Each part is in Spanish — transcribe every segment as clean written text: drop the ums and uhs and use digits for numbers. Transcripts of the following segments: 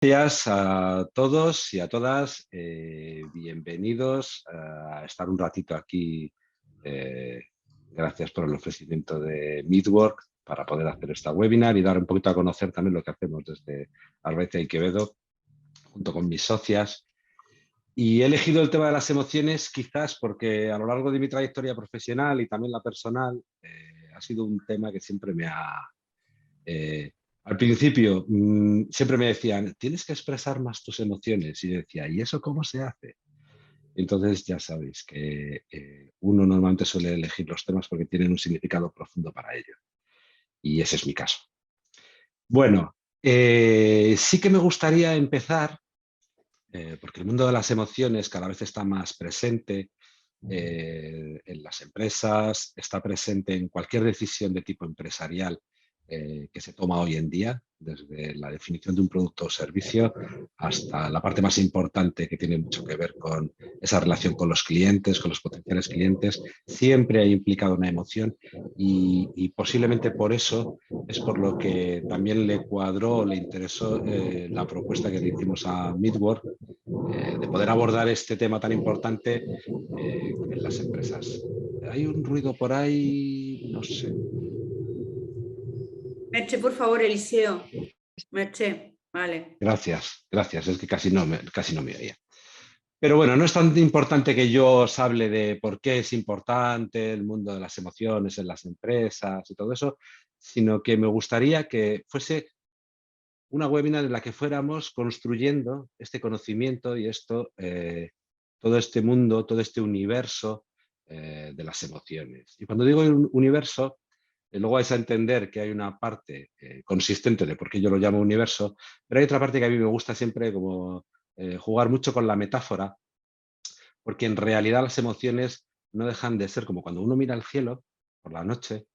Gracias a todos y a todas. Bienvenidos a estar un ratito aquí. eh, Gracias por el ofrecimiento de Meetwork para poder hacer esta webinar y dar un poquito a conocer también lo que hacemos desde Arbecia y Quevedo, junto con mis socias. Y he elegido el tema de las emociones quizás porque a lo largo de mi trayectoria profesional y también la personal ha sido un tema que siempre me ha eh, al principio siempre me decían, tienes que expresar más tus emociones. Y yo decía, ¿y eso cómo se hace? Entonces ya sabéis que uno normalmente suele elegir los temas porque tienen un significado profundo para ello. Y ese es mi caso. Bueno, sí que me gustaría empezar, porque el mundo de las emociones cada vez está más presente en las empresas, está presente en cualquier decisión de tipo empresarial que se toma hoy en día, desde la definición de un producto o servicio hasta la parte más importante que tiene mucho que ver con esa relación con los clientes, con los potenciales clientes. Siempre ha implicado una emoción y posiblemente por eso es por lo que también le cuadró, le interesó la propuesta que le hicimos a Midwork de poder abordar este tema tan importante en las empresas. Hay un ruido por ahí, no sé. Merche, por favor, Eliseo. Merche, vale. Gracias, gracias. Es que casi no me oía. Pero bueno, no es tan importante que yo os hable de por qué es importante el mundo de las emociones en las empresas y todo eso, sino que me gustaría que fuese una webinar en la que fuéramos construyendo este conocimiento y todo este mundo, todo este universo de las emociones. Y cuando digo un universo, luego vais a entender que hay una parte consistente de por qué yo lo llamo universo, pero hay otra parte que a mí me gusta siempre como jugar mucho con la metáfora, porque en realidad las emociones no dejan de ser como cuando uno mira al cielo por la noche,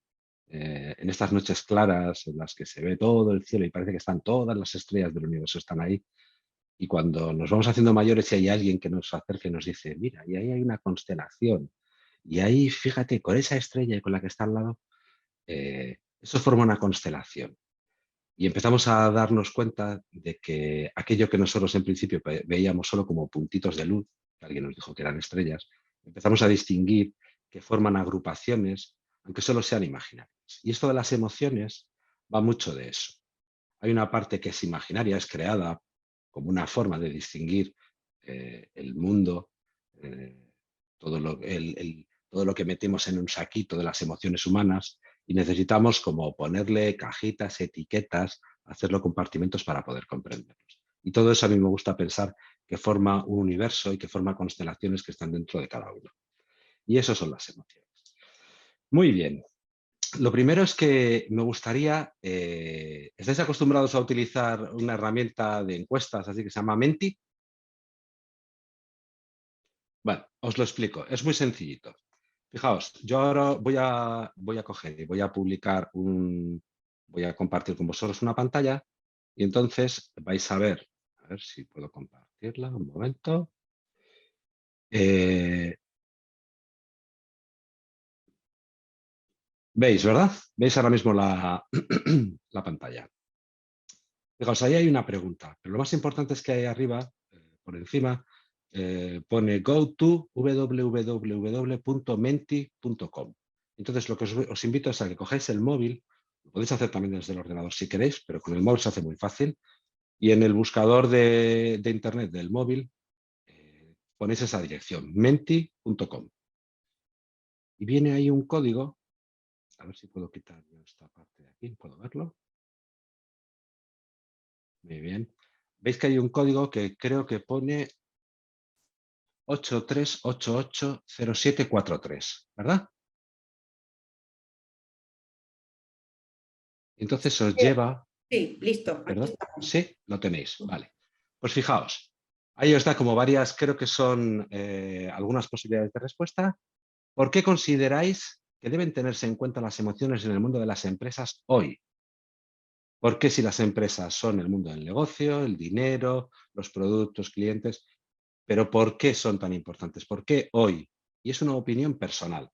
en estas noches claras en las que se ve todo el cielo y parece que están todas las estrellas del universo están ahí. Y cuando nos vamos haciendo mayores y hay alguien que nos acerca y nos dice, mira, y ahí hay una constelación, y ahí fíjate, con esa estrella y con la que está al lado, eso forma una constelación. Y empezamos a darnos cuenta de que aquello que nosotros en principio veíamos solo como puntitos de luz, que alguien nos dijo que eran estrellas, empezamos a distinguir que forman agrupaciones, aunque solo sean imaginarias. Y esto de las emociones va mucho de eso. Hay una parte que es imaginaria, es creada como una forma de distinguir el mundo, eh, todo lo que metemos en un saquito de las emociones humanas y necesitamos como ponerle cajitas, etiquetas, hacerlo compartimentos para poder comprenderlos. Y todo eso a mí me gusta pensar que forma un universo y que forma constelaciones que están dentro de cada uno. Y eso son las emociones. Muy bien. Lo primero es que me gustaría, ¿estáis acostumbrados a utilizar una herramienta de encuestas así que se llama Menti? Bueno, os lo explico, es muy sencillito. Fijaos, yo ahora voy a coger y voy a compartir con vosotros una pantalla y entonces vais a ver si puedo compartirla, un momento. Eh, ¿Veis, verdad? ¿Veis ahora mismo la pantalla? Fijaos, ahí hay una pregunta, pero lo más importante es que ahí arriba, por encima, pone go to www.menti.com. Entonces, lo que os invito es a que cogáis el móvil, lo podéis hacer también desde el ordenador si queréis, pero con el móvil se hace muy fácil, y en el buscador de Internet del móvil ponéis esa dirección, menti.com. Y viene ahí un código, a ver si puedo quitar yo esta parte de aquí, ¿puedo verlo? Muy bien. Veis que hay un código que creo que pone 83880743, ¿verdad? Entonces os lleva, Sí, listo, aquí ¿verdad? estamos. Sí, lo tenéis, vale. Pues fijaos, ahí os da como varias, creo que son algunas posibilidades de respuesta. ¿Por qué consideráis que deben tenerse en cuenta las emociones en el mundo de las empresas hoy? ¿Por qué si las empresas son el mundo del negocio, el dinero, los productos, clientes? Pero ¿por qué son tan importantes? ¿Por qué hoy? Y es una opinión personal.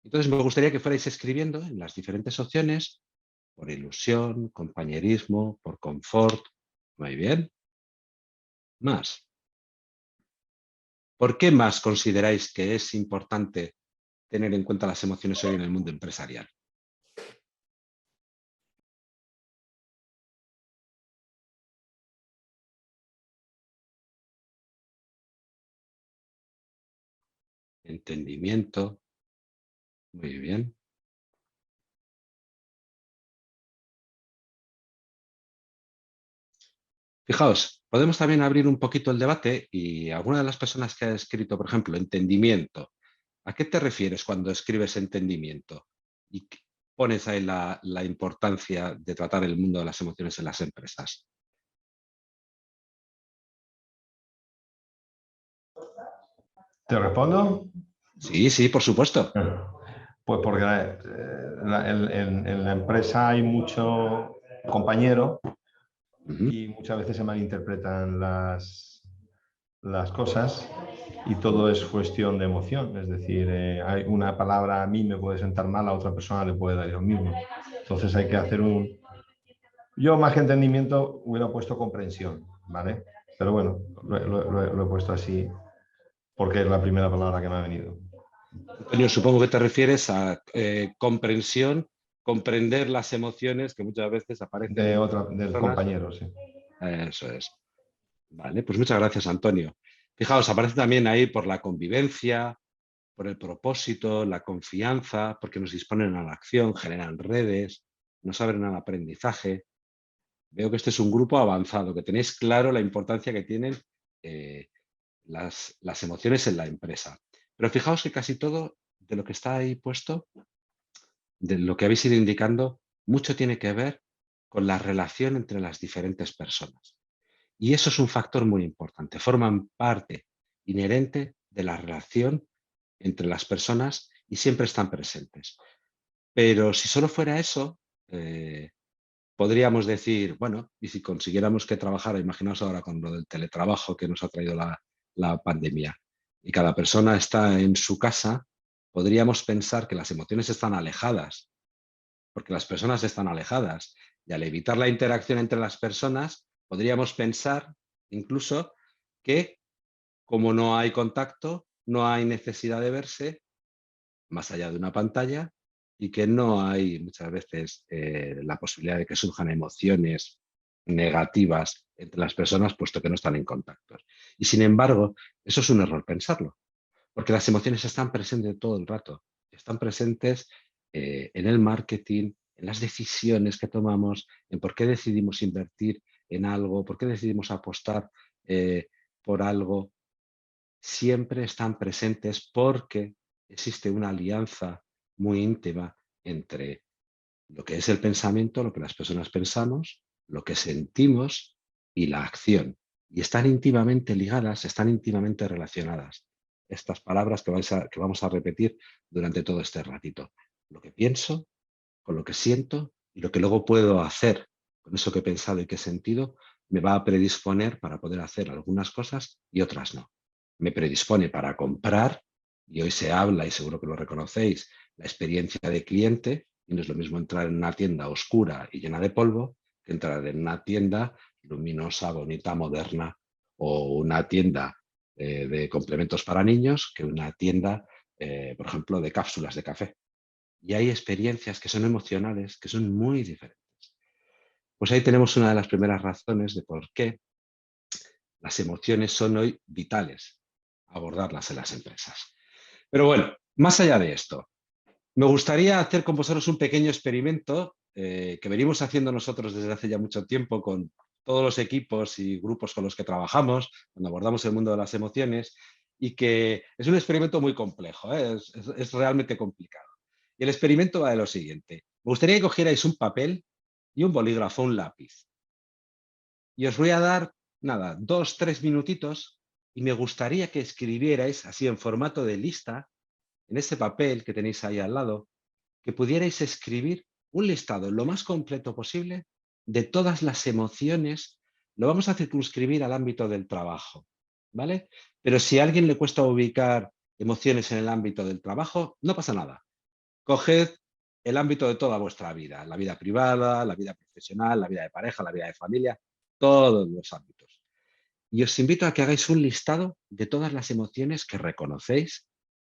Entonces me gustaría que fuerais escribiendo en las diferentes opciones por ilusión, compañerismo, por confort. Muy bien. Más. ¿Por qué más consideráis que es importante tener en cuenta las emociones hoy en el mundo empresarial? Entendimiento. Muy bien. Fijaos, podemos también abrir un poquito el debate y alguna de las personas que ha escrito, por ejemplo, entendimiento, ¿a qué te refieres cuando escribes entendimiento? Y pones ahí la importancia de tratar el mundo de las emociones en las empresas. ¿Te respondo? Sí, sí, por supuesto. Pues porque en la empresa hay mucho compañero y muchas veces se malinterpretan las cosas y todo es cuestión de emoción. Es decir, hay una palabra a mí me puede sentar mal, a otra persona le puede dar lo mismo. Entonces hay que hacer Yo más que entendimiento hubiera puesto comprensión, ¿vale? Pero bueno, lo he puesto así porque es la primera palabra que me ha venido. Antonio, supongo que te refieres a comprensión, comprender las emociones que muchas veces aparecen en otras Del personas. compañero, sí. Eso es. Vale, pues muchas gracias, Antonio. Fijaos, aparece también ahí por la convivencia, por el propósito, la confianza, porque nos disponen a la acción, generan redes, nos abren al aprendizaje. Veo que este es un grupo avanzado, que tenéis claro la importancia que tienen eh, las emociones en la empresa. Pero fijaos que casi todo de lo que está ahí puesto, de lo que habéis ido indicando, mucho tiene que ver con la relación entre las diferentes personas. Y eso es un factor muy importante. Forman parte inherente de la relación entre las personas y siempre están presentes. Pero si solo fuera eso, podríamos decir, bueno, y si consiguiéramos que trabajara, imaginaos ahora con lo del teletrabajo que nos ha traído la pandemia, y cada persona está en su casa, podríamos pensar que las emociones están alejadas, porque las personas están alejadas. Y al evitar la interacción entre las personas, podríamos pensar incluso que como no hay contacto, no hay necesidad de verse más allá de una pantalla y que no hay muchas veces la posibilidad de que surjan emociones negativas entre las personas puesto que no están en contacto. Y sin embargo, eso es un error pensarlo, porque las emociones están presentes todo el rato, están presentes en el marketing, en las decisiones que tomamos, en por qué decidimos invertir en algo, por qué decidimos apostar por algo, siempre están presentes porque existe una alianza muy íntima entre lo que es el pensamiento, lo que las personas pensamos, lo que sentimos y la acción. Y están íntimamente ligadas, están íntimamente relacionadas. Estas palabras que vamos a repetir durante todo este ratito. Lo que pienso, con lo que siento y lo que luego puedo hacer con eso que he pensado y que he sentido, me va a predisponer para poder hacer algunas cosas y otras no. Me predispone para comprar, y hoy se habla, y seguro que lo reconocéis, la experiencia de cliente, y no es lo mismo entrar en una tienda oscura y llena de polvo que entrar en una tienda luminosa, bonita, moderna, o una tienda de complementos para niños que una tienda, por ejemplo, de cápsulas de café. Y hay experiencias que son emocionales, que son muy diferentes. Pues ahí tenemos una de las primeras razones de por qué las emociones son hoy vitales, abordarlas en las empresas. Pero bueno, más allá de esto, me gustaría hacer con vosotros un pequeño experimento que venimos haciendo nosotros desde hace ya mucho tiempo con todos los equipos y grupos con los que trabajamos, cuando abordamos el mundo de las emociones, y que es un experimento muy complejo, es realmente complicado. Y el experimento va de lo siguiente. Me gustaría que cogierais un papel y un bolígrafo, un lápiz. Y os voy a dar, nada, 2, 3 minutitos y me gustaría que escribierais así en formato de lista, en ese papel que tenéis ahí al lado, que pudierais escribir un listado lo más completo posible de todas las emociones. Lo vamos a circunscribir al ámbito del trabajo, ¿vale? Pero si a alguien le cuesta ubicar emociones en el ámbito del trabajo, no pasa nada. Coged el ámbito de toda vuestra vida, la vida privada, la vida profesional, la vida de pareja, la vida de familia, todos los ámbitos. Y os invito a que hagáis un listado de todas las emociones que reconocéis,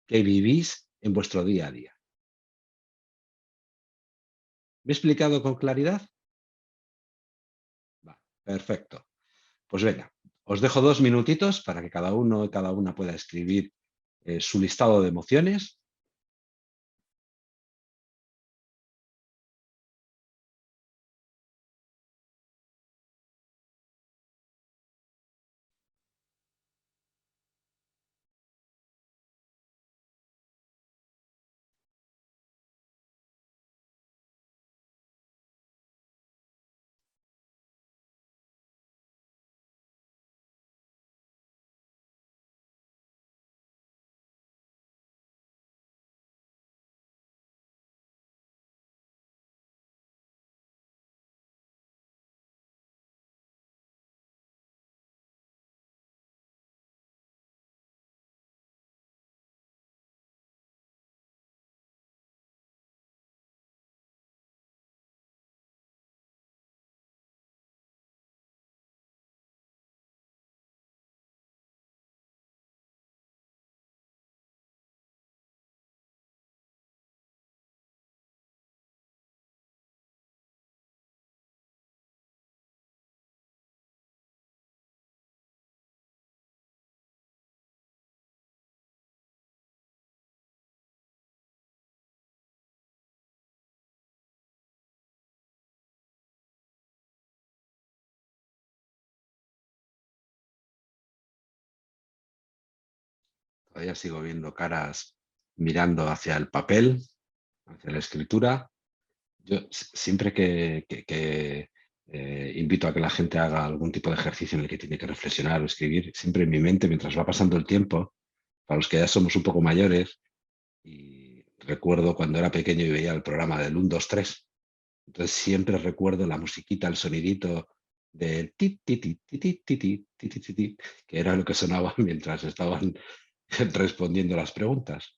que vivís en vuestro día a día. ¿Me he explicado con claridad? Va, perfecto. Pues venga, os dejo 2 minutitos para que cada uno y cada una pueda escribir su listado de emociones. Todavía sigo viendo caras mirando hacia el papel, hacia la escritura. Yo siempre que invito a que la gente haga algún tipo de ejercicio en el que tiene que reflexionar o escribir, siempre en mi mente, mientras va pasando el tiempo, para los que ya somos un poco mayores, y recuerdo cuando era pequeño y veía el programa del 1, 2, 3, entonces siempre recuerdo la musiquita, el sonidito del ti, ti, ti, ti, ti, ti, ti, ti, ti, ti, ti, que era lo que sonaba mientras estaban respondiendo las preguntas.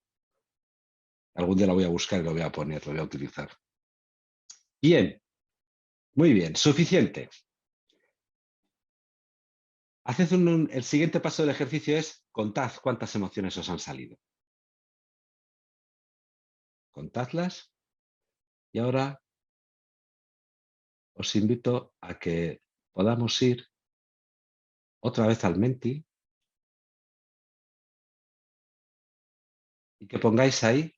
Algún día la voy a buscar y lo voy a poner, lo voy a utilizar. Bien, muy bien, suficiente. El siguiente paso del ejercicio es contad cuántas emociones os han salido. Contadlas y ahora os invito a que podamos ir otra vez al Menti y que pongáis ahí,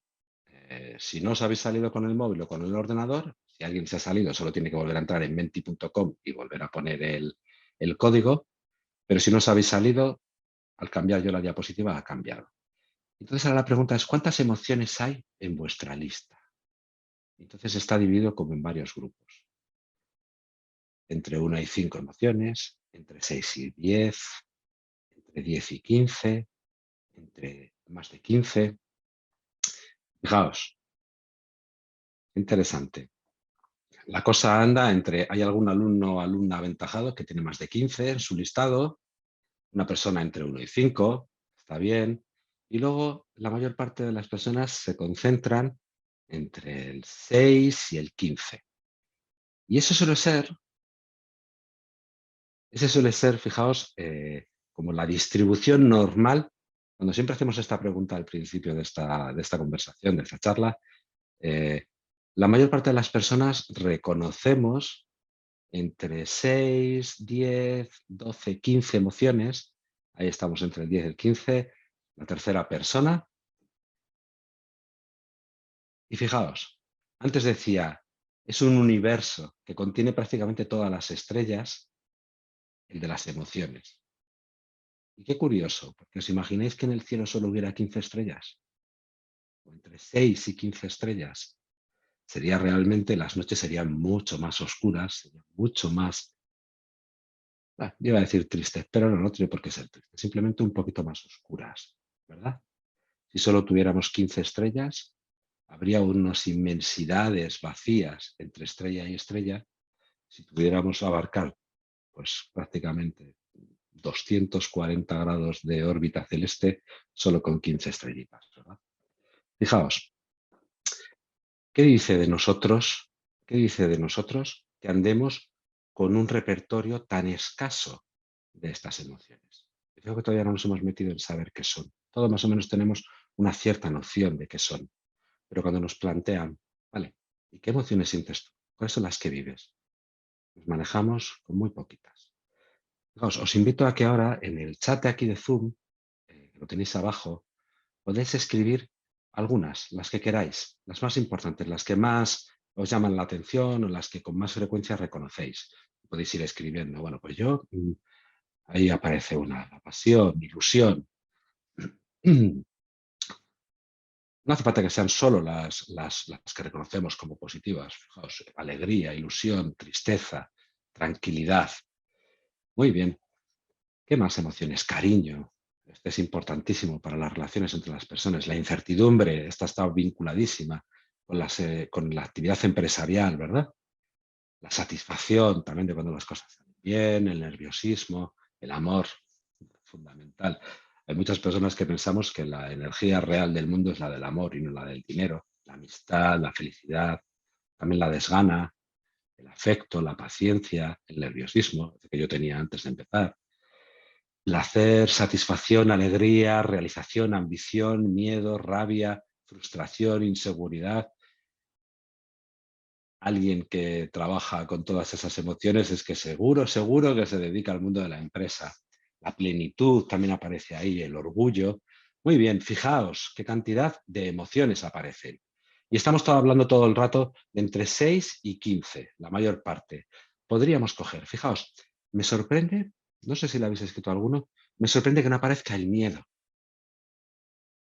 si no os habéis salido con el móvil o con el ordenador, si alguien se ha salido solo tiene que volver a entrar en menti.com y volver a poner el código, pero si no os habéis salido, al cambiar yo la diapositiva ha cambiado. Entonces ahora la pregunta es, ¿cuántas emociones hay en vuestra lista? Entonces está dividido como en varios grupos. Entre 1 y 5 emociones, entre 6 y 10, entre 10 y 15, entre más de 15. Fijaos, interesante. La cosa anda entre, hay algún alumno o alumna aventajado que tiene más de 15 en su listado, una persona entre 1 y 5, está bien, y luego la mayor parte de las personas se concentran entre el 6 y el 15. Y eso suele ser, fijaos, como la distribución normal. Cuando siempre hacemos esta pregunta al principio de esta conversación, de esta charla, la mayor parte de las personas reconocemos entre 6, 10, 12, 15 emociones. Ahí estamos entre el 10 y el 15, la tercera persona. Y fijaos, antes decía, es un universo que contiene prácticamente todas las estrellas, el de las emociones. Y qué curioso, porque os imagináis que en el cielo solo hubiera 15 estrellas, o entre 6 y 15 estrellas. Sería realmente, las noches serían mucho más oscuras, serían mucho más, yo iba a decir tristes, pero no tiene por qué ser tristes, simplemente un poquito más oscuras, ¿verdad? Si solo tuviéramos 15 estrellas, habría unas inmensidades vacías entre estrella y estrella. Si pudiéramos abarcar, pues prácticamente 240 grados de órbita celeste solo con 15 estrellitas, ¿verdad? Fijaos, ¿qué dice de nosotros? ¿Qué dice de nosotros que andemos con un repertorio tan escaso de estas emociones. Creo que todavía no nos hemos metido en saber qué son. Todos más o menos tenemos una cierta noción de qué son, pero cuando nos plantean, vale, ¿y qué emociones sientes tú? ¿Cuáles son las que vives? Nos manejamos con muy poquitas. Fijaos, os invito a que ahora en el chat de aquí de Zoom, que lo tenéis abajo, podéis escribir algunas, las que queráis, las más importantes, las que más os llaman la atención o las que con más frecuencia reconocéis. Podéis ir escribiendo. Bueno, pues yo, ahí aparece una, la pasión, ilusión. No hace falta que sean solo las que reconocemos como positivas. Fijaos, alegría, ilusión, tristeza, tranquilidad. Muy bien. ¿Qué más emociones? Cariño. Este es importantísimo para las relaciones entre las personas. La incertidumbre, esta está vinculadísima con la actividad empresarial, ¿verdad? La satisfacción también de cuando las cosas salen bien, el nerviosismo, el amor, fundamental. Hay muchas personas que pensamos que la energía real del mundo es la del amor y no la del dinero. La amistad, la felicidad, también la desgana, el afecto, la paciencia, el nerviosismo que yo tenía antes de empezar. Placer, satisfacción, alegría, realización, ambición, miedo, rabia, frustración, inseguridad. Alguien que trabaja con todas esas emociones es que seguro que se dedica al mundo de la empresa. La plenitud también aparece ahí, el orgullo. Muy bien, fijaos qué cantidad de emociones aparecen. Y estamos hablando todo el rato de entre 6 y 15, la mayor parte. Podríamos coger, fijaos, me sorprende, no sé si lo habéis escrito alguno, me sorprende que no aparezca el miedo.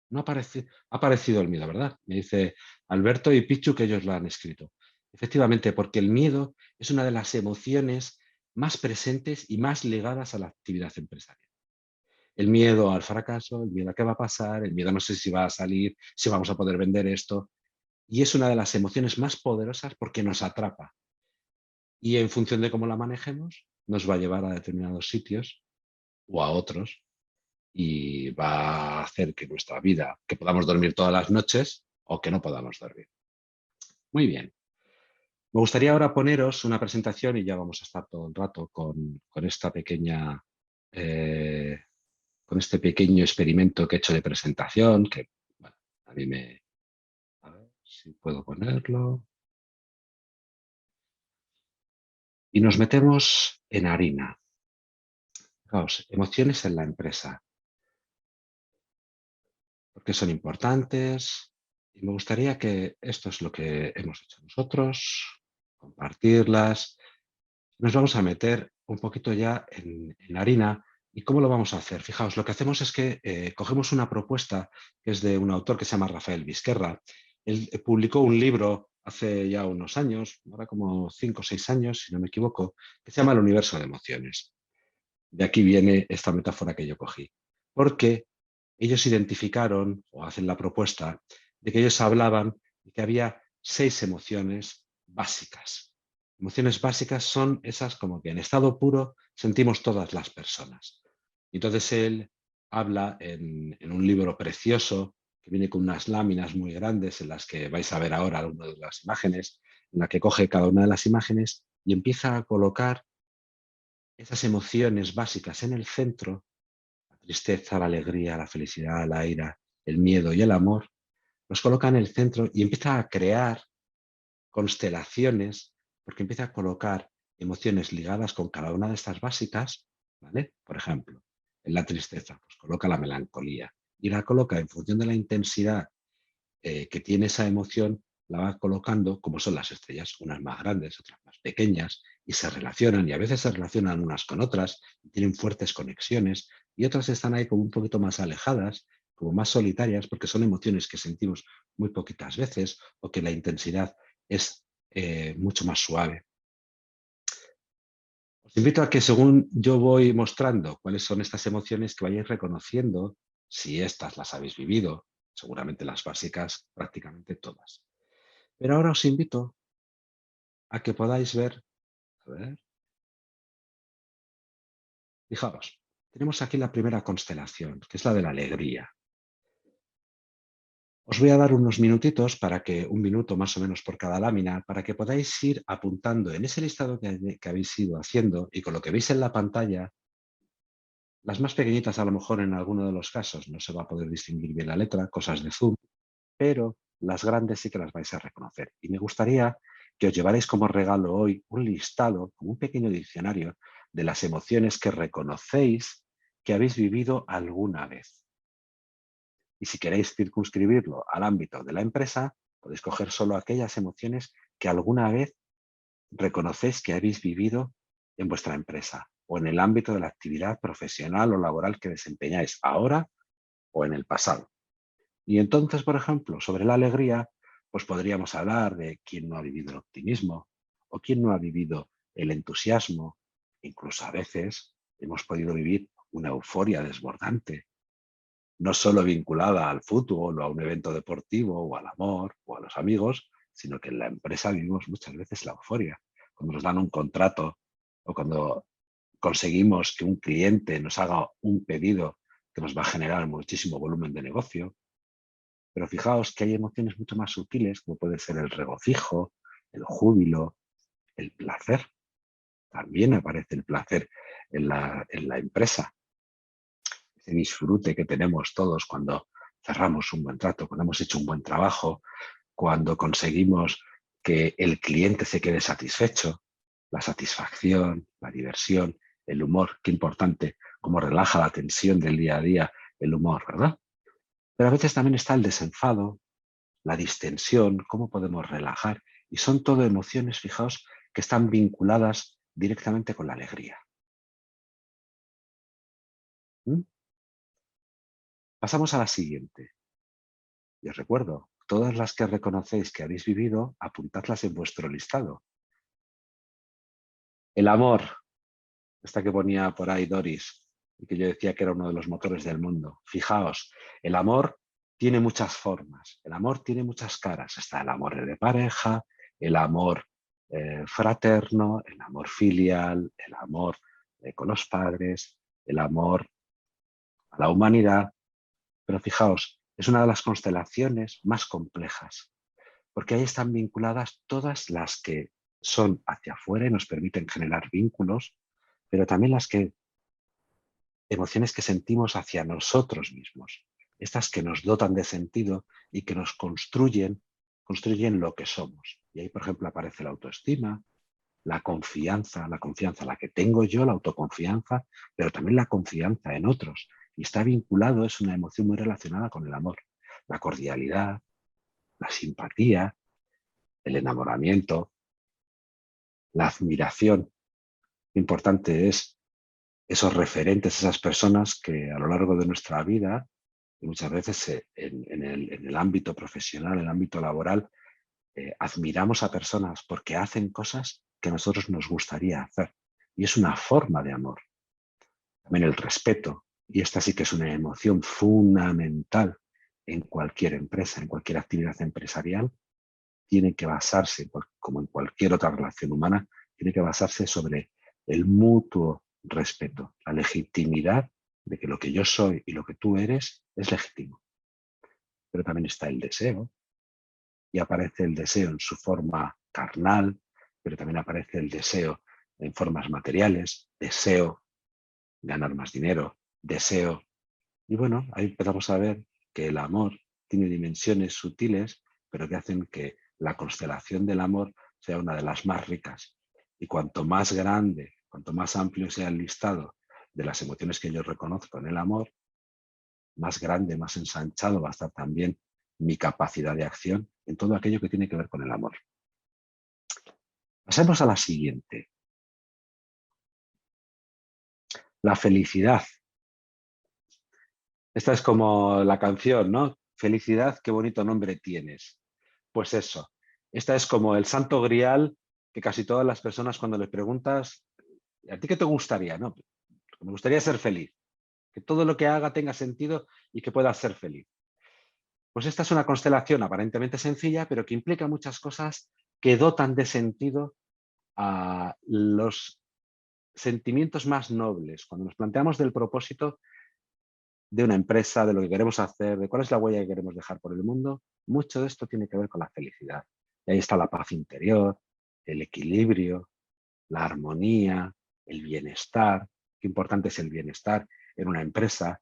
No aparece, ha aparecido el miedo, ¿verdad? Me dice Alberto y Pichu que ellos lo han escrito. Efectivamente, porque el miedo es una de las emociones más presentes y más ligadas a la actividad empresarial. El miedo al fracaso, el miedo a qué va a pasar, el miedo a no sé si va a salir, si vamos a poder vender esto. Y es una de las emociones más poderosas porque nos atrapa. Y en función de cómo la manejemos, nos va a llevar a determinados sitios o a otros y va a hacer que nuestra vida, que podamos dormir todas las noches o que no podamos dormir. Muy bien. Me gustaría ahora poneros una presentación y ya vamos a estar todo el rato con esta pequeña, con este pequeño experimento que he hecho de presentación, que bueno, a mí me... A ver si puedo ponerlo. Y nos metemos en harina. Fijaos, emociones en la empresa. Porque son importantes. Y me gustaría que esto es lo que hemos hecho nosotros, compartirlas. Nos vamos a meter un poquito ya en harina. ¿Y cómo lo vamos a hacer? Fijaos, lo que hacemos es que cogemos una propuesta que es de un autor que se llama Rafael Vizquerra. Él publicó un libro hace ya unos años, ahora como 5 o 6 años, si no me equivoco, que se llama El universo de emociones. De aquí viene esta metáfora que yo cogí. Porque ellos identificaron o hacen la propuesta de que ellos hablaban de que había 6 emociones básicas. Emociones básicas son esas como que en estado puro sentimos todas las personas. Y entonces él habla en un libro precioso que viene con unas láminas muy grandes en las que vais a ver ahora algunas de las imágenes, en la que coge cada una de las imágenes y empieza a colocar esas emociones básicas en el centro, la tristeza, la alegría, la felicidad, la ira, el miedo y el amor, los coloca en el centro y empieza a crear constelaciones, porque empieza a colocar emociones ligadas con cada una de estas básicas, ¿vale? Por ejemplo, en la tristeza, pues coloca la melancolía y la coloca en función de la intensidad que tiene esa emoción, la va colocando como son las estrellas, unas más grandes, otras más pequeñas, y se relacionan, y a veces se relacionan unas con otras, y tienen fuertes conexiones, y otras están ahí como un poquito más alejadas, como más solitarias, porque son emociones que sentimos muy poquitas veces, o que la intensidad es mucho más suave. Os invito a que según yo voy mostrando cuáles son estas emociones, que vayáis reconociendo si estas las habéis vivido, seguramente las básicas, prácticamente todas. Pero ahora os invito a que podáis ver, a ver, fijaos, tenemos aquí la primera constelación, que es la de la alegría. Os voy a dar unos minutitos para que, un minuto más o menos por cada lámina, para que podáis ir apuntando en ese listado que habéis ido haciendo y con lo que veis en la pantalla, las más pequeñitas a lo mejor en alguno de los casos no se va a poder distinguir bien la letra, cosas de Zoom, pero las grandes sí que las vais a reconocer. Y me gustaría que os llevarais como regalo hoy un listado, como un pequeño diccionario de las emociones que reconocéis que habéis vivido alguna vez. Y si queréis circunscribirlo al ámbito de la empresa, podéis coger solo aquellas emociones que alguna vez reconocéis que habéis vivido en vuestra empresa o en el ámbito de la actividad profesional o laboral que desempeñáis ahora o en el pasado. Y entonces, por ejemplo, sobre la alegría, pues podríamos hablar de quién no ha vivido el optimismo o quién no ha vivido el entusiasmo. Incluso a veces hemos podido vivir una euforia desbordante, no solo vinculada al fútbol o a un evento deportivo o al amor o a los amigos, sino que en la empresa vivimos muchas veces la euforia. Cuando nos dan un contrato o cuando conseguimos que un cliente nos haga un pedido que nos va a generar muchísimo volumen de negocio. Pero fijaos que hay emociones mucho más sutiles, como puede ser el regocijo, el júbilo, el placer. También aparece el placer en la empresa. Ese disfrute que tenemos todos cuando cerramos un buen trato, cuando hemos hecho un buen trabajo, cuando conseguimos que el cliente se quede satisfecho, la satisfacción, la diversión, el humor, qué importante, cómo relaja la tensión del día a día, el humor, ¿verdad? Pero a veces también está el desenfado, la distensión, cómo podemos relajar. Y son todo emociones, fijaos, que están vinculadas directamente con la alegría. ¿Mm? Pasamos a la siguiente. Y os recuerdo, todas las que reconocéis que habéis vivido, apuntadlas en vuestro listado. El amor, esta que ponía por ahí Doris, y que yo decía que era uno de los motores del mundo. Fijaos, el amor tiene muchas formas, el amor tiene muchas caras. Está el amor de pareja, el amor fraterno, el amor filial, el amor con los padres, el amor a la humanidad. Pero fijaos, es una de las constelaciones más complejas, porque ahí están vinculadas todas las que son hacia afuera y nos permiten generar vínculos, pero también las que emociones que sentimos hacia nosotros mismos, estas que nos dotan de sentido y que nos construyen lo que somos. Y ahí, por ejemplo, aparece la autoestima, la confianza, la que tengo yo, la autoconfianza, pero también la confianza en otros. Y está vinculado, es una emoción muy relacionada con el amor, la cordialidad, la simpatía, el enamoramiento, la admiración. Lo importante es esos referentes, esas personas que a lo largo de nuestra vida, y muchas veces en el ámbito profesional, en el ámbito laboral, admiramos a personas porque hacen cosas que a nosotros nos gustaría hacer. Y es una forma de amor. También el respeto. Y esta sí que es una emoción fundamental en cualquier empresa, en cualquier actividad empresarial. Tiene que basarse, como en cualquier otra relación humana, tiene que basarse sobre el mutuo respeto, la legitimidad de que lo que yo soy y lo que tú eres es legítimo. Pero también está el deseo, y aparece el deseo en su forma carnal, pero también aparece el deseo en formas materiales, deseo ganar más dinero, deseo. Y bueno, ahí empezamos a ver que el amor tiene dimensiones sutiles, pero que hacen que la constelación del amor sea una de las más ricas. Y cuanto más grande, cuanto más amplio sea el listado de las emociones que yo reconozco en el amor, más grande, más ensanchado va a estar también mi capacidad de acción en todo aquello que tiene que ver con el amor. Pasemos a la siguiente. La felicidad. Esta es como la canción, ¿no? Felicidad, qué bonito nombre tienes. Pues eso, esta es como el santo grial que casi todas las personas cuando les preguntas, ¿a ti qué te gustaría? No, me gustaría ser feliz, que todo lo que haga tenga sentido y que pueda ser feliz. Pues esta es una constelación aparentemente sencilla, pero que implica muchas cosas que dotan de sentido a los sentimientos más nobles. Cuando nos planteamos del propósito, de una empresa, de lo que queremos hacer, de cuál es la huella que queremos dejar por el mundo, mucho de esto tiene que ver con la felicidad. Y ahí está la paz interior, el equilibrio, la armonía, el bienestar. Qué importante es el bienestar en una empresa.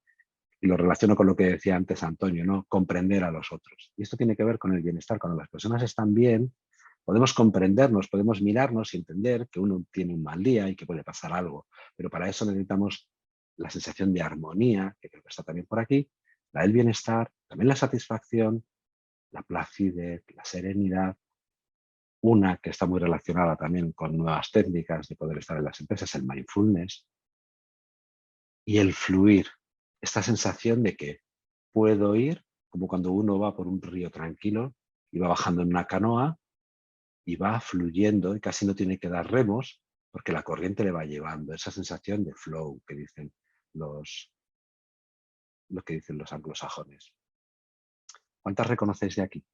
Y lo relaciono con lo que decía antes Antonio, ¿no? Comprender a los otros. Y esto tiene que ver con el bienestar. Cuando las personas están bien, podemos comprendernos, podemos mirarnos y entender que uno tiene un mal día y que puede pasar algo. Pero para eso necesitamos la sensación de armonía, que creo que está también por aquí, la del bienestar, también la satisfacción, la placidez, la serenidad. Una que está muy relacionada también con nuevas técnicas de poder estar en las empresas, el mindfulness, y el fluir, esta sensación de que puedo ir, como cuando uno va por un río tranquilo y va bajando en una canoa y va fluyendo y casi no tiene que dar remos porque la corriente le va llevando, esa sensación de flow que dicen lo que dicen los anglosajones. ¿Cuántas reconocéis de aquí?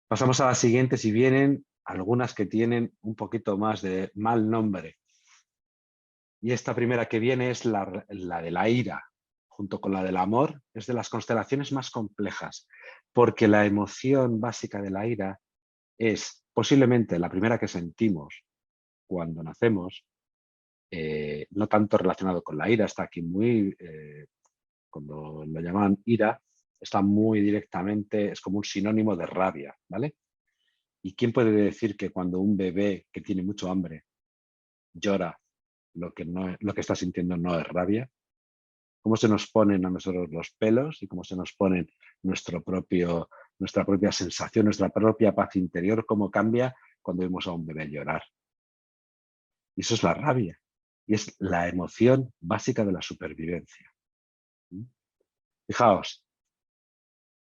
Pasamos a las siguientes y vienen algunas que tienen un poquito más de mal nombre. Y esta primera que viene es la de la ira, junto con la del amor, es de las constelaciones más complejas, porque la emoción básica de la ira es posiblemente la primera que sentimos cuando nacemos, no tanto relacionado con la ira, está aquí muy, cuando lo llaman ira, está muy directamente, es como un sinónimo de rabia, ¿vale? ¿Y quién puede decir que cuando un bebé que tiene mucho hambre llora, lo que está sintiendo no es rabia? ¿Cómo se nos ponen a nosotros los pelos y cómo se nos ponen nuestra propia sensación, nuestra propia paz interior, cómo cambia cuando vemos a un bebé llorar? Y eso es la rabia. Y es la emoción básica de la supervivencia. Fijaos,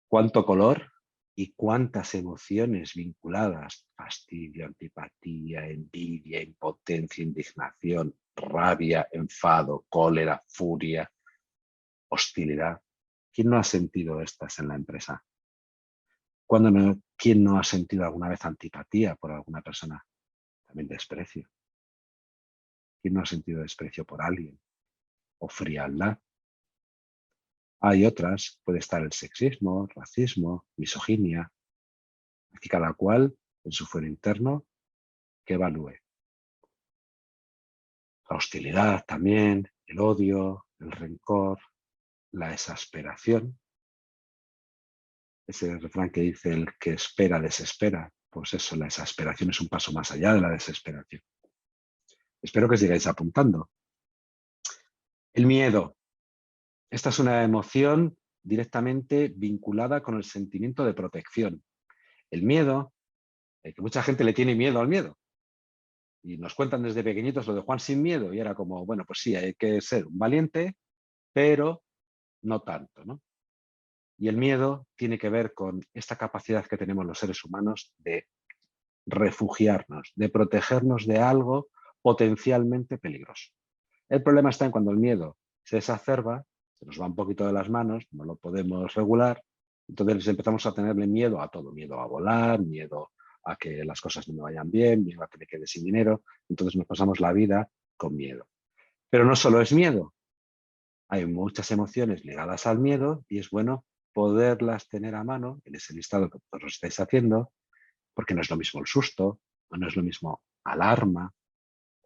cuánto color y cuántas emociones vinculadas: fastidio, antipatía, envidia, impotencia, indignación, rabia, enfado, cólera, furia, hostilidad. ¿Quién no ha sentido estas en la empresa? ¿Quién no ha sentido alguna vez antipatía por alguna persona? También desprecio. ¿Quién no ha sentido desprecio por alguien? O frialdad. Hay otras, puede estar el sexismo, racismo, misoginia. Aquí cada cual, en su fuero interno, que evalúe. La hostilidad también, el odio, el rencor, la exasperación. Ese refrán que dice: el que espera, desespera. Pues eso, la exasperación es un paso más allá de la desesperación. Espero que sigáis apuntando. El miedo. Esta es una emoción directamente vinculada con el sentimiento de protección. El miedo, que mucha gente le tiene miedo al miedo. Y nos cuentan desde pequeñitos lo de Juan sin miedo. Y era como, bueno, pues sí, hay que ser un valiente, pero no tanto, ¿no? Y el miedo tiene que ver con esta capacidad que tenemos los seres humanos de refugiarnos, de protegernos de algo potencialmente peligroso. El problema está en cuando el miedo se exacerba, se nos va un poquito de las manos, no lo podemos regular, entonces empezamos a tenerle miedo a todo, miedo a volar, miedo a que las cosas no me vayan bien, miedo a que me quede sin dinero, entonces nos pasamos la vida con miedo. Pero no solo es miedo, hay muchas emociones ligadas al miedo y es bueno poderlas tener a mano en ese listado que vosotros estáis haciendo, porque no es lo mismo el susto, o no es lo mismo alarma,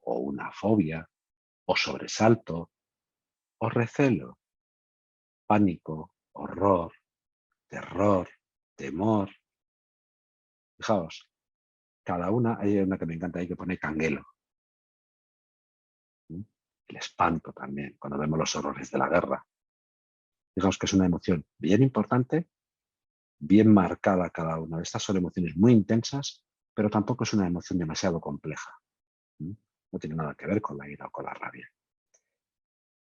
o una fobia, o sobresalto, o recelo, pánico, horror, terror, temor. Fijaos, cada una, hay una que me encanta ahí que pone canguelo. El espanto también, cuando vemos los horrores de la guerra. Fijaos que es una emoción bien importante, bien marcada cada una. Estas son emociones muy intensas, pero tampoco es una emoción demasiado compleja. No tiene nada que ver con la ira o con la rabia.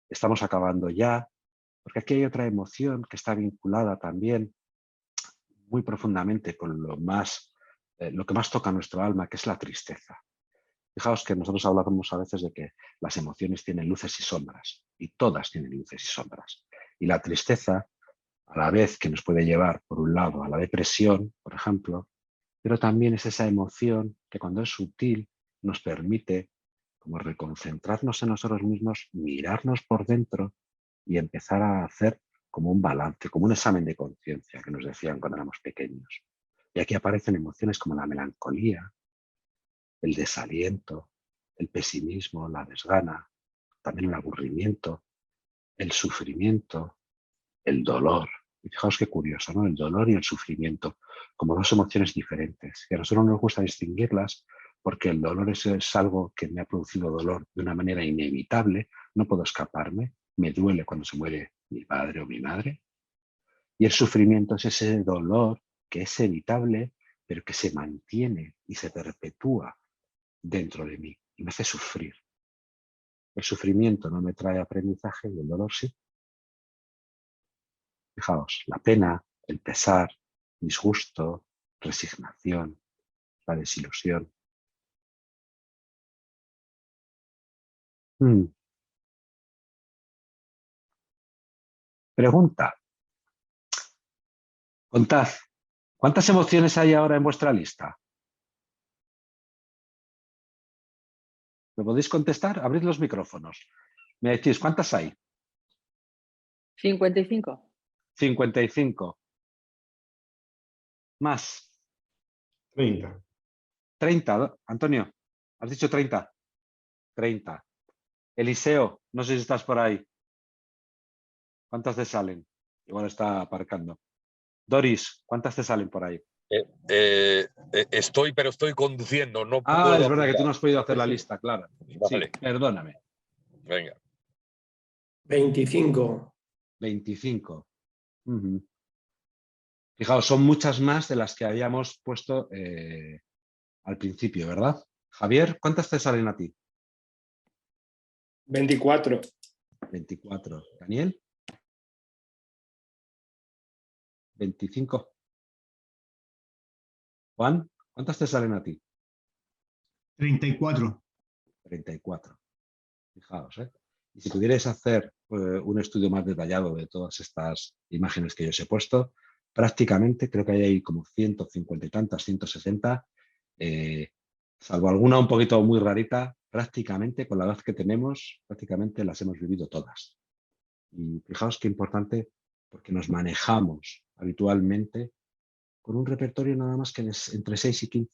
Estamos acabando ya, porque aquí hay otra emoción que está vinculada también muy profundamente con lo que más toca nuestro alma, que es la tristeza. Fijaos que nosotros hablamos a veces de que las emociones tienen luces y sombras, y todas tienen luces y sombras. Y la tristeza, a la vez que nos puede llevar, por un lado, a la depresión, por ejemplo, pero también es esa emoción que cuando es sutil nos permite como reconcentrarnos en nosotros mismos, mirarnos por dentro y empezar a hacer como un balance, como un examen de conciencia que nos decían cuando éramos pequeños. Y aquí aparecen emociones como la melancolía, el desaliento, el pesimismo, la desgana, también el aburrimiento, el sufrimiento, el dolor. Y fijaos qué curioso, ¿no? El dolor y el sufrimiento como dos emociones diferentes. Y a nosotros nos gusta distinguirlas porque el dolor es algo que me ha producido dolor de una manera inevitable, no puedo escaparme, me duele cuando se muere mi padre o mi madre. Y el sufrimiento es ese dolor que es evitable, pero que se mantiene y se perpetúa dentro de mí y me hace sufrir. El sufrimiento no me trae aprendizaje y el dolor sí. Fijaos, la pena, el pesar, disgusto, resignación, la desilusión. Hmm. Pregunta, contad, ¿cuántas emociones hay ahora en vuestra lista? ¿Me podéis contestar? Abrid los micrófonos. Me decís, ¿cuántas hay? 55. 55. Más. 30. 30. Antonio, ¿has dicho 30? 30. Eliseo, no sé si estás por ahí. ¿Cuántas te salen? Igual está aparcando. Doris, ¿cuántas te salen por ahí? Pero estoy conduciendo, no Ah, puedo es verdad que tú no apuntar. has podido hacer la lista, claro. Sí, Vale, perdóname. venga. 25. 25. Ujú. Fijaos, son muchas más de las que habíamos puesto al principio, ¿verdad? Javier, ¿cuántas te salen a ti? 24. 24. Daniel, 25. Juan, ¿cuántas te salen a ti? 34. 34. Fijaos, ¿eh? Y si pudierais hacer un estudio más detallado de todas estas imágenes que yo os he puesto, prácticamente creo que hay como 150 y tantas, 160, salvo alguna un poquito muy rarita, prácticamente con la edad que tenemos, prácticamente las hemos vivido todas. Y fijaos qué importante, porque nos manejamos habitualmente con un repertorio nada más que entre 6 y 15.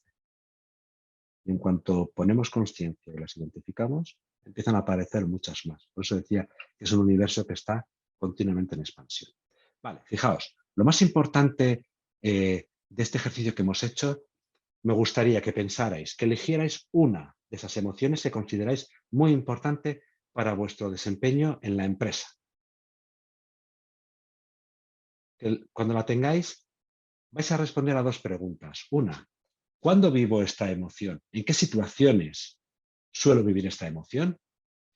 Y en cuanto ponemos conciencia y las identificamos, empiezan a aparecer muchas más. Por eso decía que es un universo que está continuamente en expansión. Vale, fijaos, lo más importante de este ejercicio que hemos hecho, me gustaría que pensarais, que eligierais una de esas emociones que consideráis muy importante para vuestro desempeño en la empresa. Cuando la tengáis, vais a responder a dos preguntas. Una, ¿cuándo vivo esta emoción? ¿En qué situaciones suelo vivir esta emoción?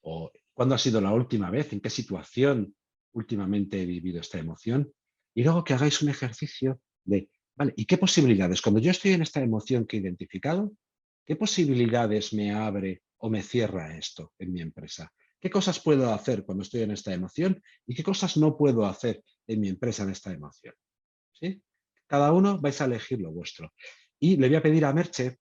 ¿O cuándo ha sido la última vez? ¿En qué situación últimamente he vivido esta emoción? Y luego que hagáis un ejercicio de, vale, ¿y qué posibilidades? Cuando yo estoy en esta emoción que he identificado, ¿qué posibilidades me abre o me cierra esto en mi empresa? ¿Qué cosas puedo hacer cuando estoy en esta emoción y qué cosas no puedo hacer en mi empresa en esta emoción? ¿Sí? Cada uno vais a elegir lo vuestro. Y le voy a pedir a Merche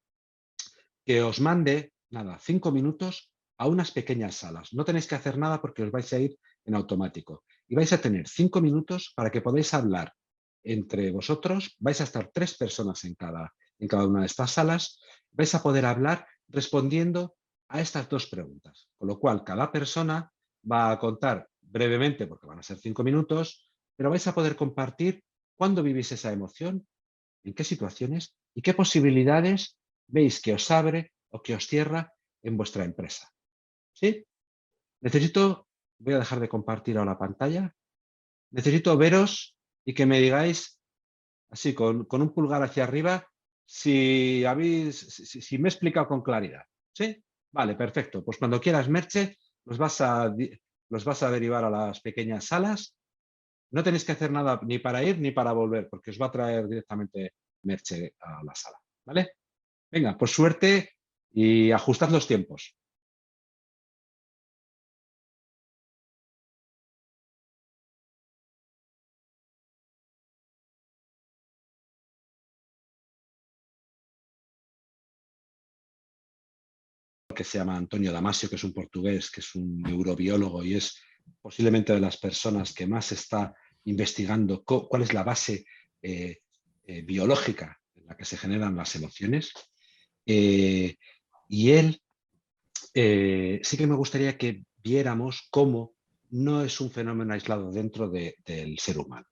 que os mande, nada, 5 minutos a unas pequeñas salas. No tenéis que hacer nada porque os vais a ir en automático. Y vais a tener 5 minutos para que podáis hablar entre vosotros. Vais a estar 3 personas en cada una de estas salas. Vais a poder hablar respondiendo a estas dos preguntas. Con lo cual, cada persona va a contar brevemente, porque van a ser 5 minutos, pero vais a poder compartir cuándo vivís esa emoción, en qué situaciones y qué posibilidades veis que os abre o que os cierra en vuestra empresa. ¿Sí? Voy a dejar de compartir ahora pantalla. Necesito veros y que me digáis, así con un pulgar hacia arriba, si me he explicado con claridad. ¿Sí? Vale, perfecto. Pues cuando quieras, Merche, los vas a derivar a las pequeñas salas. No tenéis que hacer nada ni para ir ni para volver, porque os va a traer directamente Merche a la sala. ¿Vale? Venga, pues suerte y ajustad los tiempos. que se llama Antonio Damasio, que es un portugués, que es un neurobiólogo y es posiblemente de las personas que más está investigando cuál es la base biológica en la que se generan las emociones. Y él sí que me gustaría que viéramos cómo no es un fenómeno aislado dentro del ser humano.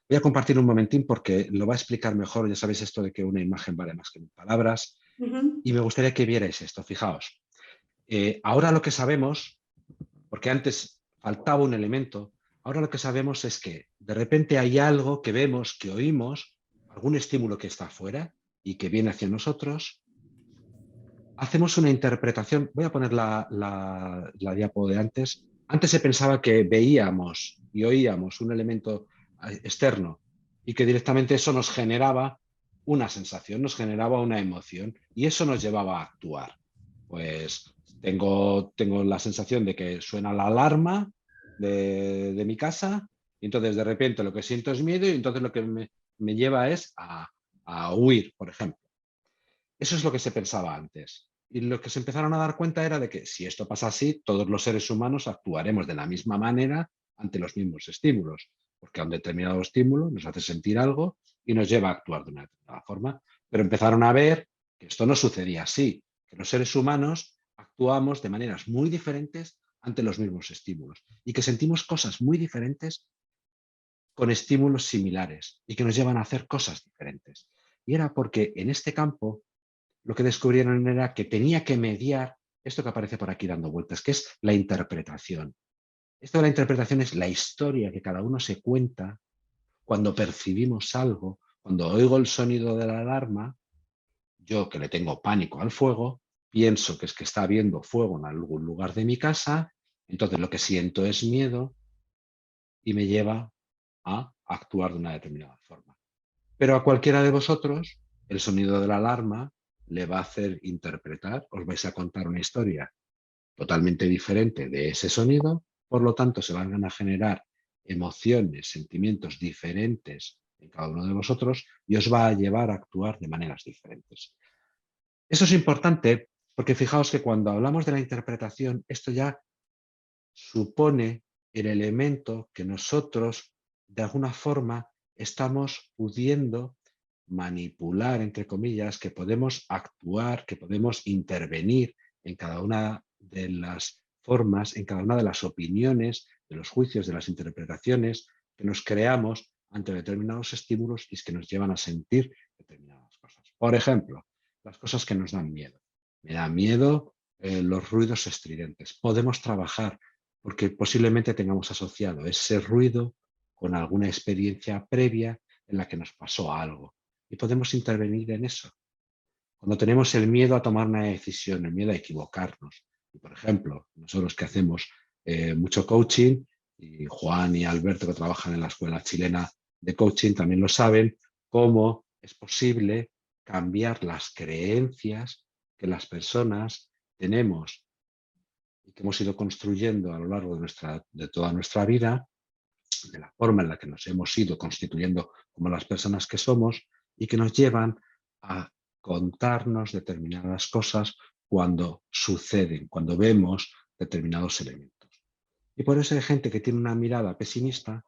Voy a compartir un momentín porque lo va a explicar mejor. Ya sabéis esto de que una imagen vale más que mil palabras. Y me gustaría que vierais esto. Fijaos. Ahora lo que sabemos, porque antes faltaba un elemento, ahora lo que sabemos es que de repente hay algo que vemos, que oímos, algún estímulo que está afuera y que viene hacia nosotros. Hacemos una interpretación. Voy a poner la diapo de antes. Antes se pensaba que veíamos y oíamos un elemento externo y que directamente eso nos generaba una sensación, nos generaba una emoción y eso nos llevaba a actuar. Pues tengo la sensación de que suena la alarma de mi casa y entonces de repente lo que siento es miedo y entonces lo que me lleva es a huir, por ejemplo. Eso es lo que se pensaba antes. Y lo que se empezaron a dar cuenta era de que si esto pasa así, todos los seres humanos actuaremos de la misma manera ante los mismos estímulos, porque a un determinado estímulo nos hace sentir algo y nos lleva a actuar de una determinada forma. Pero empezaron a ver que esto no sucedía así, que los seres humanos actuamos de maneras muy diferentes ante los mismos estímulos y que sentimos cosas muy diferentes con estímulos similares y que nos llevan a hacer cosas diferentes. Y era porque en este campo lo que descubrieron era que tenía que mediar esto que aparece por aquí dando vueltas, que es la interpretación. Esto de la interpretación es la historia que cada uno se cuenta cuando percibimos algo, cuando oigo el sonido de la alarma, yo que le tengo pánico al fuego, pienso que es que está habiendo fuego en algún lugar de mi casa, entonces lo que siento es miedo y me lleva a actuar de una determinada forma. Pero a cualquiera de vosotros, el sonido de la alarma le va a hacer interpretar, os vais a contar una historia totalmente diferente de ese sonido, por lo tanto se van a generar emociones, sentimientos diferentes en cada uno de vosotros y os va a llevar a actuar de maneras diferentes. Eso es importante porque fijaos que cuando hablamos de la interpretación, esto ya supone el elemento que nosotros de alguna forma estamos pudiendo manipular, entre comillas, que podemos actuar, que podemos intervenir en cada una de las formas, en cada una de las opiniones, de los juicios, de las interpretaciones que nos creamos ante determinados estímulos y que nos llevan a sentir determinadas cosas. Por ejemplo, las cosas que nos dan miedo. Me da miedo los ruidos estridentes. Podemos trabajar porque posiblemente tengamos asociado ese ruido con alguna experiencia previa en la que nos pasó algo y podemos intervenir en eso. Cuando tenemos el miedo a tomar una decisión, el miedo a equivocarnos, y por ejemplo, nosotros que hacemos mucho coaching, y Juan y Alberto que trabajan en la escuela chilena de coaching también lo saben, cómo es posible cambiar las creencias que las personas tenemos y que hemos ido construyendo a lo largo de toda nuestra vida, de la forma en la que nos hemos ido constituyendo como las personas que somos y que nos llevan a contarnos determinadas cosas cuando suceden, cuando vemos determinados elementos. Y por eso hay gente que tiene una mirada pesimista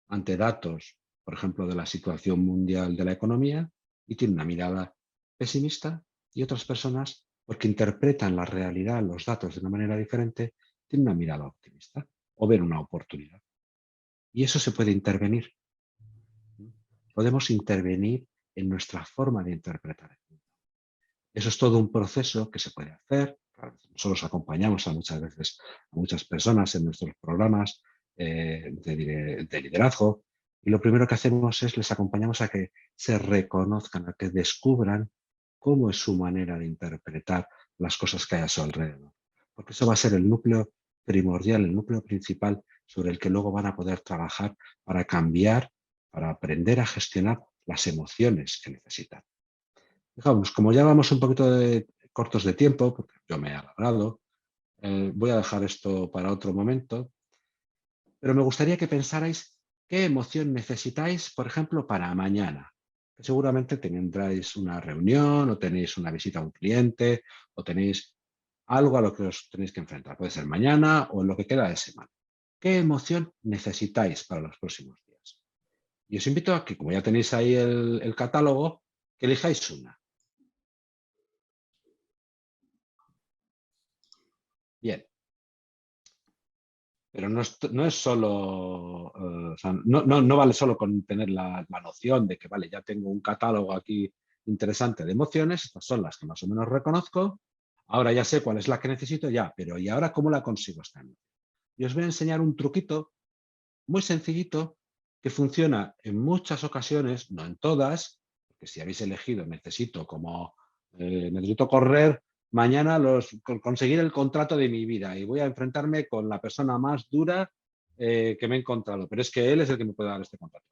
ante datos, por ejemplo, de la situación mundial de la economía, y tiene una mirada pesimista, y otras personas, porque interpretan la realidad, los datos de una manera diferente, tienen una mirada optimista o ven una oportunidad. Y eso se puede intervenir. Podemos intervenir en nuestra forma de interpretar el mundo. Eso es todo un proceso que se puede hacer. Nosotros acompañamos muchas veces a muchas personas en nuestros programas de liderazgo y lo primero que hacemos es les acompañamos a que se reconozcan, a que descubran cómo es su manera de interpretar las cosas que hay a su alrededor. Porque eso va a ser el núcleo primordial, el núcleo principal sobre el que luego van a poder trabajar para cambiar, para aprender a gestionar las emociones que necesitan. Digamos, como ya vamos un poquito cortos de tiempo, porque yo me he alargado, voy a dejar esto para otro momento, pero me gustaría que pensarais qué emoción necesitáis, por ejemplo, para mañana. Que seguramente tendráis una reunión o tenéis una visita a un cliente o tenéis algo a lo que os tenéis que enfrentar. Puede ser mañana o en lo que queda de semana. ¿Qué emoción necesitáis para los próximos días? Y os invito a que, como ya tenéis ahí el catálogo, que elijáis una. Bien. Pero no es solo, o sea, no vale solo con tener la noción de que, vale, ya tengo un catálogo aquí interesante de emociones, estas son las que más o menos reconozco, ahora ya sé cuál es la que necesito ya, pero ¿y ahora cómo la consigo esta emoción? Y os voy a enseñar un truquito muy sencillito que funciona en muchas ocasiones, no en todas, porque si habéis elegido necesito correr mañana conseguir el contrato de mi vida y voy a enfrentarme con la persona más dura que me he encontrado, pero es que él es el que me puede dar este contrato.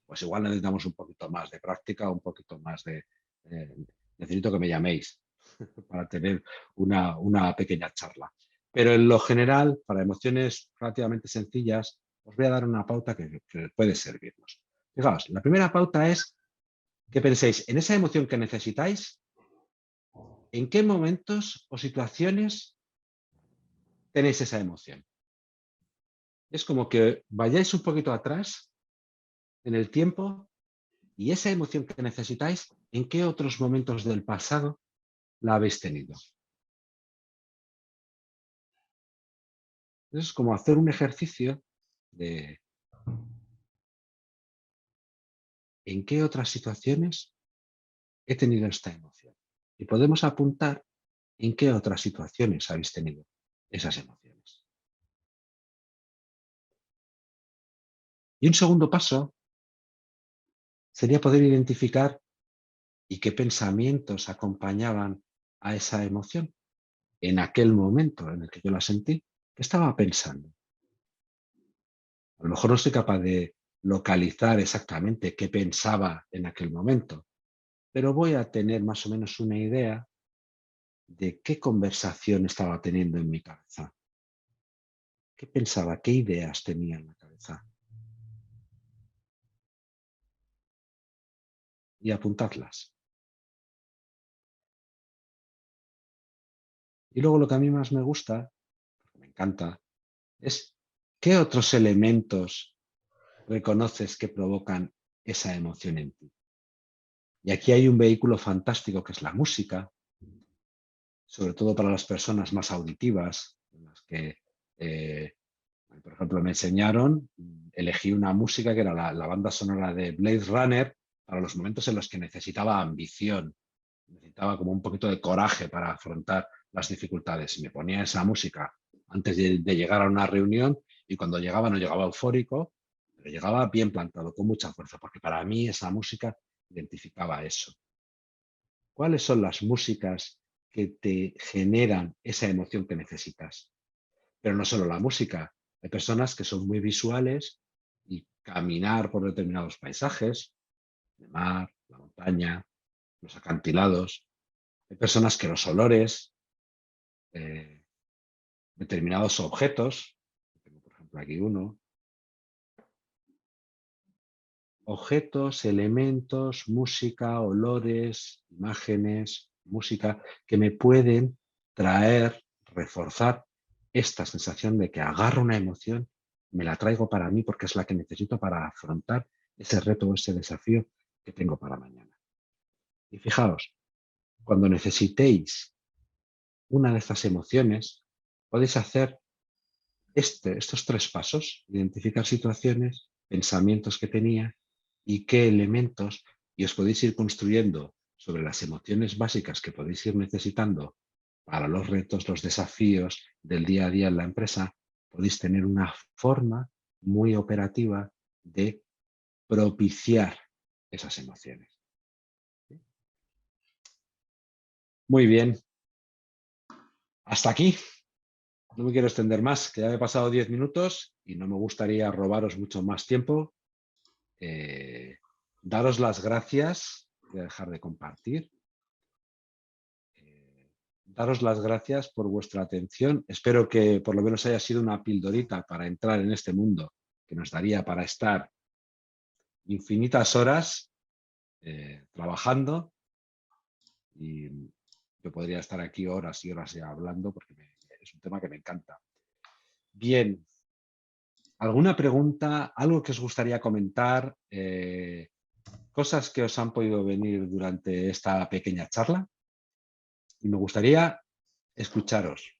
Pues igual necesitamos un poquito más de práctica, un poquito más de... necesito que me llaméis para tener una pequeña charla. Pero en lo general, para emociones relativamente sencillas, os voy a dar una pauta que puede servirnos. Fijaos, la primera pauta es que penséis en esa emoción que necesitáis, en qué momentos o situaciones tenéis esa emoción. Es como que vayáis un poquito atrás en el tiempo y esa emoción que necesitáis, ¿en qué otros momentos del pasado la habéis tenido? Es como hacer un ejercicio de ¿en qué otras situaciones he tenido esta emoción? Y podemos apuntar en qué otras situaciones habéis tenido esas emociones. Y un segundo paso sería poder identificar y qué pensamientos acompañaban a esa emoción en aquel momento en el que yo la sentí. ¿Qué estaba pensando? A lo mejor no soy capaz de localizar exactamente qué pensaba en aquel momento, pero voy a tener más o menos una idea de qué conversación estaba teniendo en mi cabeza. ¿Qué pensaba? ¿Qué ideas tenía en la cabeza? Y apuntadlas. Y luego lo que a mí más me gusta, porque me encanta, es qué otros elementos reconoces que provocan esa emoción en ti. Y aquí hay un vehículo fantástico que es la música, sobre todo para las personas más auditivas, en las que, por ejemplo, me enseñaron, elegí una música que era la banda sonora de Blade Runner para los momentos en los que necesitaba ambición, necesitaba como un poquito de coraje para afrontar las dificultades. Y me ponía esa música antes de llegar a una reunión y cuando llegaba no llegaba eufórico, pero llegaba bien plantado, con mucha fuerza, porque para mí esa música identificaba eso. ¿Cuáles son las músicas que te generan esa emoción que necesitas? Pero no solo la música. Hay personas que son muy visuales y caminar por determinados paisajes, el mar, la montaña, los acantilados. Hay personas que los olores, determinados objetos, tengo por ejemplo aquí uno, objetos, elementos, música, olores, imágenes, música, que me pueden traer, reforzar esta sensación de que agarro una emoción, me la traigo para mí porque es la que necesito para afrontar ese reto o ese desafío que tengo para mañana. Y fijaos, cuando necesitéis una de estas emociones, podéis hacer estos 3 pasos: identificar situaciones, pensamientos que tenía y qué elementos, y os podéis ir construyendo sobre las emociones básicas que podéis ir necesitando para los retos, los desafíos del día a día en la empresa. Podéis tener una forma muy operativa de propiciar esas emociones. Muy bien. Hasta aquí. No me quiero extender más, que ya me he pasado 10 minutos y no me gustaría robaros mucho más tiempo. Daros las gracias, voy a dejar de compartir. Daros las gracias por vuestra atención. Espero que por lo menos haya sido una pildorita para entrar en este mundo que nos daría para estar infinitas horas trabajando y Yo podría estar aquí horas y horas ya hablando porque es un tema que me encanta. Bien. ¿Alguna pregunta? ¿Algo que os gustaría comentar? Cosas que os han podido venir durante esta pequeña charla. Y me gustaría escucharos.